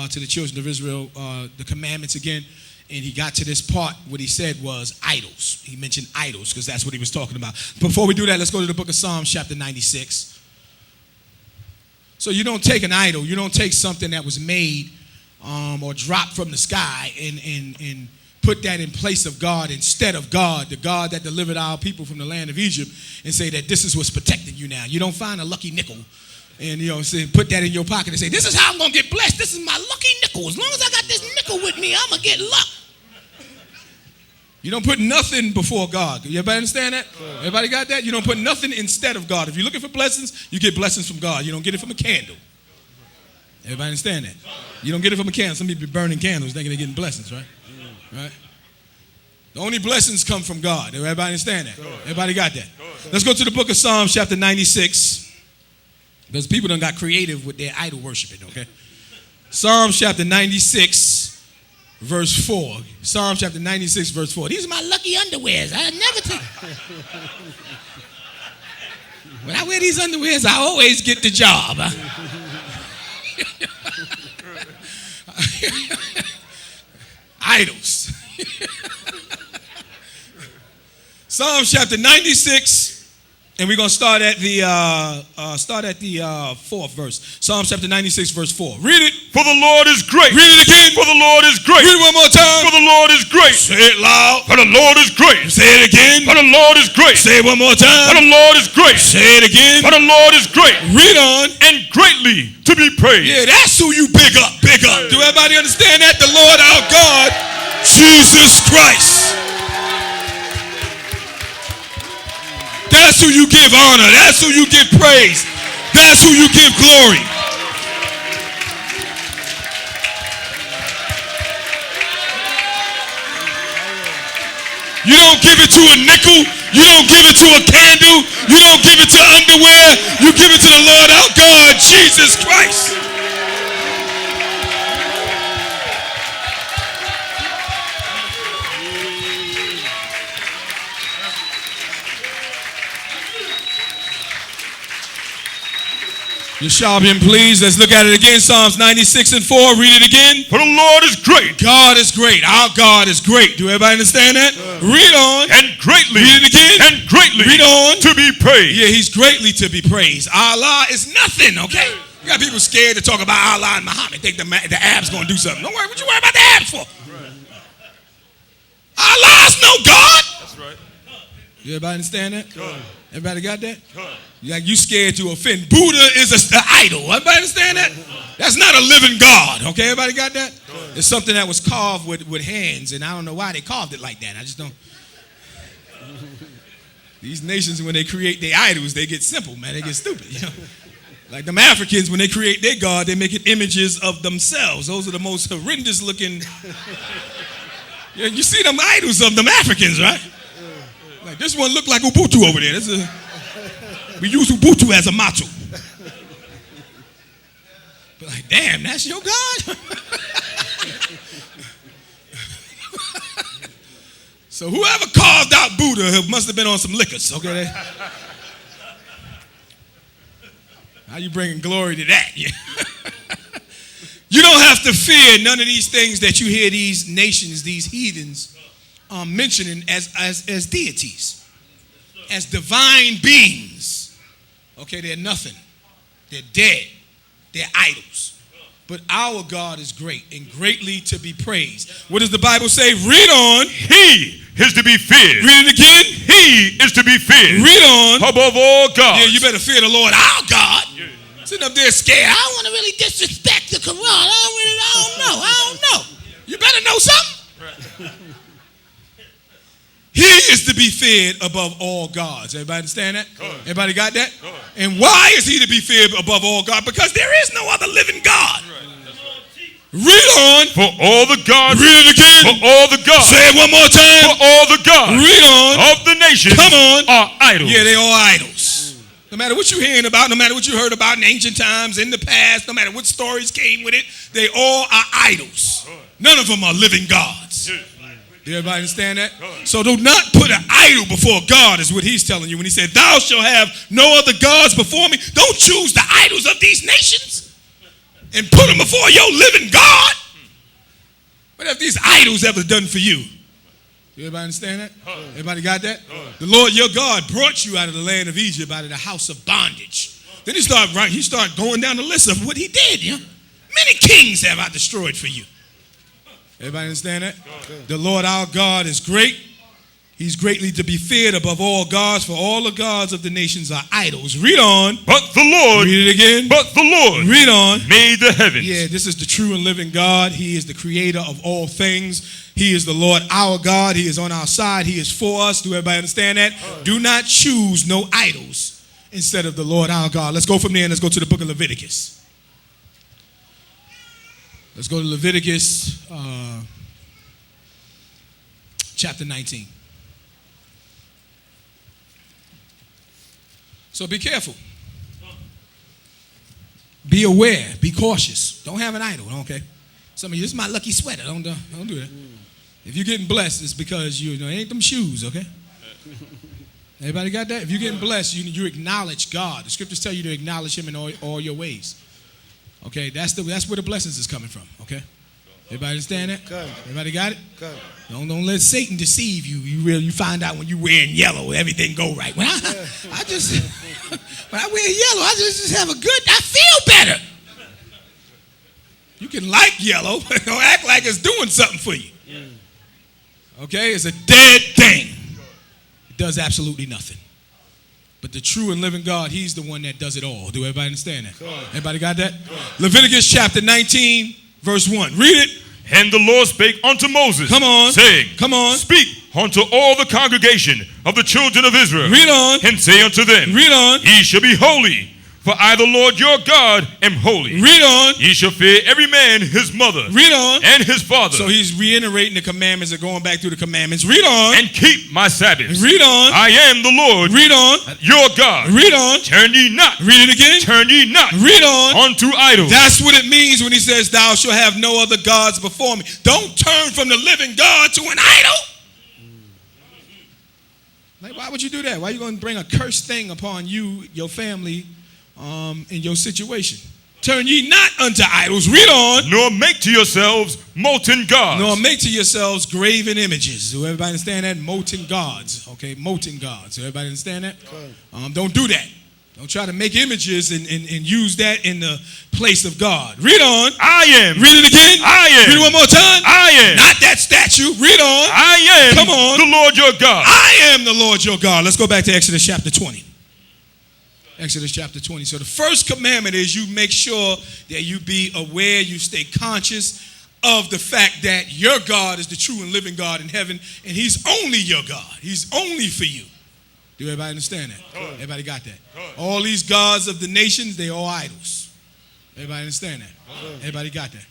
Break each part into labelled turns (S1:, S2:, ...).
S1: to the children of Israel the commandments again, and he got to this part. What he said was idols. He mentioned idols because that's what he was talking about. Before we do that, let's go to the book of Psalms chapter 96. So you don't take an idol, you don't take something that was made or dropped from the sky and put that in place of God instead of God, the God that delivered our people from the land of Egypt, and say that this is what's protecting you now. You don't find a lucky nickel and, say, put that in your pocket and say, this is how I'm going to get blessed. This is my lucky nickel. As long as I got this nickel with me, I'm going to get luck. You don't put nothing before God. You everybody understand that? Everybody got that? You don't put nothing instead of God. If you're looking for blessings, you get blessings from God. You don't get it from a candle. Everybody understand that? You don't get it from a candle. Some people be burning candles thinking they're getting blessings, right? Right? The only blessings come from God. Everybody understand that? Everybody got that? Let's go to the book of Psalms chapter 96. Because people done got creative with their idol worshiping, okay? Psalms chapter 96, verse 4. Psalms chapter 96, verse 4. These are my lucky underwears. I never take. When I wear these underwears, I always get the job. Idols. Psalms chapter 96. And we're going to start at the fourth verse. Psalm chapter 96, verse 4. Read it.
S2: For the Lord is great.
S1: Read it again.
S2: For the Lord is great.
S1: Read it one more time.
S2: For the Lord is great.
S1: Say it loud.
S2: For the Lord is great.
S1: Say it again.
S2: For the Lord is great.
S1: Say it one more time.
S2: For the Lord is great.
S1: Say it again.
S2: For the Lord is great.
S1: Read on.
S2: And greatly to be praised.
S1: Yeah, that's who you big up. Big up. Do everybody understand that? The Lord our God, Jesus Christ. That's who you give honor. That's who you give praise. That's who you give glory. You don't give it to a nickel. You don't give it to a candle. You don't give it to underwear. You give it to the Lord our God, Jesus Christ. You sharp him, please. Let's look at it again. Psalms 96 and 4. Read it again.
S2: For the Lord is great.
S1: God is great. Our God is great. Do everybody understand that? Read on.
S2: And greatly.
S1: Read it again.
S2: And greatly.
S1: Read on.
S2: To be praised.
S1: Yeah, he's greatly to be praised. Allah is nothing, okay? You got people scared to talk about Allah and Muhammad. Think the Arabs going to do something. Don't worry. What you worry about the Arabs for? Allah's no God.
S2: That's right.
S1: You everybody understand that?
S2: Good.
S1: Everybody got that? Good. Like you scared to offend. Buddha is an idol. Everybody understand that? That's not a living God. Okay, everybody got that? Good. It's something that was carved with hands, and I don't know why they carved it like that. I just don't. These nations, when they create their idols, they get simple, man. They get stupid. You know? Like them Africans, when they create their God, they make it images of themselves. Those are the most horrendous looking. Yeah, you see them idols of them Africans, right? Like this one look like Ubuntu over there. We use Ubuntu as a motto. But like, damn, that's your God? So whoever carved out Buddha must have been on some liquors, okay? How you bringing glory to that? Yeah. You don't have to fear none of these things that you hear these nations, these heathens, mentioning as deities, as divine beings. Okay, they're nothing. They're dead. They're idols. But our God is great and greatly to be praised. What does the Bible say? Read on.
S2: He is to be feared.
S1: Read it again.
S2: He is to be feared.
S1: Read on.
S2: Above all gods.
S1: Yeah, you better fear the Lord our God. Yeah. Sitting up there scared. I don't want to really disrespect the Quran. I don't know. You better know something. Right. He is to be feared above all gods. Everybody understand that? Good. Everybody got that? Good. And why is he to be feared above all gods? Because there is no other living God. Right. Read on.
S2: For all the gods.
S1: Read it again.
S2: For all the gods.
S1: Say it one more time.
S2: For all the gods.
S1: Read on.
S2: Of the nations.
S1: Come on.
S2: Are idols.
S1: Yeah, they are idols. No matter what you're hearing about, no matter what you heard about in ancient times, in the past, no matter what stories came with it, they all are idols. None of them are living gods. Do everybody understand that? So do not put an idol before God is what he's telling you when he said, thou shalt have no other gods before me. Don't choose the idols of these nations. and put them before your living God? What have these idols ever done for you? Everybody understand that? Everybody got that? The Lord your God brought you out of the land of Egypt, out of the house of bondage. Then he started going down the list of what he did. You know? Many kings have I destroyed for you. Everybody understand that? The Lord our God is great. He's greatly to be feared above all gods, for all the gods of the nations are idols. Read on.
S2: But the Lord.
S1: Read it again.
S2: But the Lord.
S1: Read on.
S2: Made the heavens.
S1: Yeah, this is the true and living God. He is the creator of all things. He is the Lord our God. He is on our side. He is for us. Do everybody understand that? Do not choose no idols instead of the Lord our God. Let's go from there and let's go to the book of Leviticus. Let's go to Leviticus chapter 19. So be careful. Be aware. Be cautious. Don't have an idol, okay? Some of you, this is my lucky sweater. Don't do that. If you're getting blessed, it's because it ain't them shoes, okay? Everybody got that? If you're getting blessed, you acknowledge God. The scriptures tell you to acknowledge him in all your ways. Okay, that's where the blessings is coming from, okay? Everybody understand that?
S3: Good.
S1: Everybody got it?
S3: Good.
S1: Don't let Satan deceive you. You find out when you wearing yellow, everything go right. When I wear yellow, I just have I feel better. You can like yellow, don't act like it's doing something for you. Okay, it's a dead thing. It does absolutely nothing. But the true and living God, he's the one that does it all. Do everybody understand that? Everybody got that? Leviticus chapter 19, verse 1. Read it.
S2: And the Lord spake unto Moses,
S1: Come on.
S2: saying,
S1: Come on.
S2: Speak unto all the congregation of the children of Israel.
S1: Read on.
S2: And say unto them,
S1: Read on.
S2: Ye shall be holy, for I the Lord your God am holy.
S1: Read on.
S2: Ye shall fear every man his mother
S1: Read on.
S2: and his father.
S1: So he's reiterating the commandments and going back through the commandments. Read on.
S2: And keep my Sabbaths.
S1: Read on.
S2: I am the Lord
S1: Read on.
S2: your God.
S1: Read on.
S2: Turn ye not.
S1: Read it again.
S2: Turn ye not
S1: Read on.
S2: unto idols.
S1: That's what it means when he says, thou shalt have no other gods before me. Don't turn from the living God to an idol. Like, why would you do that? Why are you going to bring a cursed thing upon you, your family, in your situation? Turn ye not unto idols. Read on.
S2: Nor make to yourselves molten gods.
S1: Nor make to yourselves graven images. Do everybody understand that? Molten gods. Okay, molten gods. Do everybody understand that? Don't do that. Don't try to make images and use that in the place of God. Read on.
S2: I am.
S1: Read it again.
S2: I am.
S1: Read it one more time.
S2: I am.
S1: Not that statue. Read on.
S2: I am.
S1: Come on.
S2: The Lord your God.
S1: I am the Lord your God. Let's go back to Exodus chapter 20. Exodus chapter 20. So the first commandment is you make sure that you be aware, you stay conscious of the fact that your God is the true and living God in heaven, and he's only your God. He's only for you. Do everybody understand that? Everybody got that? All these gods of the nations, they all idols. Everybody understand that? Everybody got that?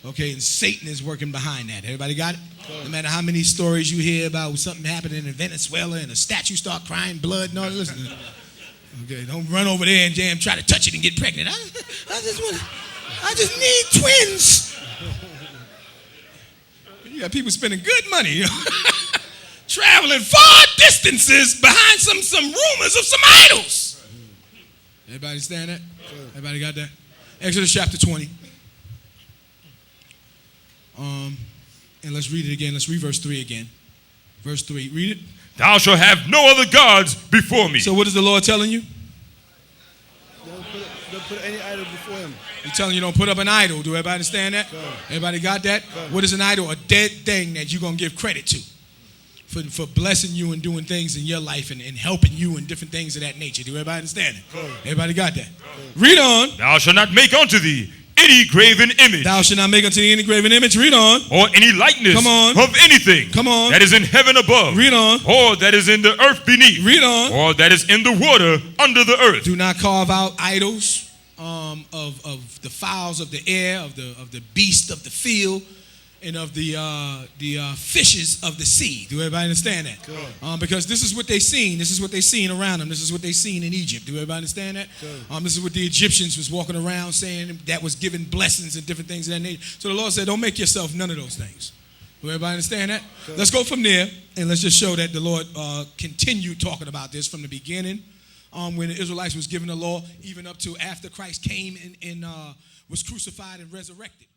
S1: Okay, and Satan is working behind that. Everybody got it? No matter how many stories you hear about something happening in Venezuela and a statue start crying blood and all that, listen. Okay, don't run over there and try to touch it and get pregnant. I just need twins. You got people spending good money, you know? Traveling far distances behind some rumors of some idols. Everybody understand that? Everybody got that? Exodus chapter 20. And let's read it again. Let's read verse 3 again. Verse 3. Read it.
S2: Thou shalt have no other gods before me.
S1: So what is the Lord telling you?
S3: Don't put any idol before him.
S1: He's telling you don't put up an idol. Do everybody understand that? Everybody got that? What is an idol? A dead thing that you're going to give credit to. For blessing you and doing things in your life and helping you and different things of that nature. Do everybody understand it? Everybody got that? Read on.
S2: Thou shalt not make unto thee any graven image.
S1: Thou shalt not make unto thee any graven image. Read on.
S2: Or any likeness
S1: Come on.
S2: of anything
S1: Come on.
S2: that is in heaven above.
S1: Read on.
S2: Or that is in the earth beneath.
S1: Read on.
S2: Or that is in the water under the earth.
S1: Do not carve out idols of the fowls of the air, of the beast of the field, and of the fishes of the sea. Do everybody understand that? Because this is what they seen. This is what they seen around them. This is what they seen in Egypt. Do everybody understand that? This is what the Egyptians was walking around saying that was giving blessings and different things of that nature. So the Lord said, don't make yourself none of those things. Do everybody understand that? Let's go from there and let's just show that the Lord continued talking about this from the beginning when the Israelites was given the law, even up to after Christ came and was crucified and resurrected.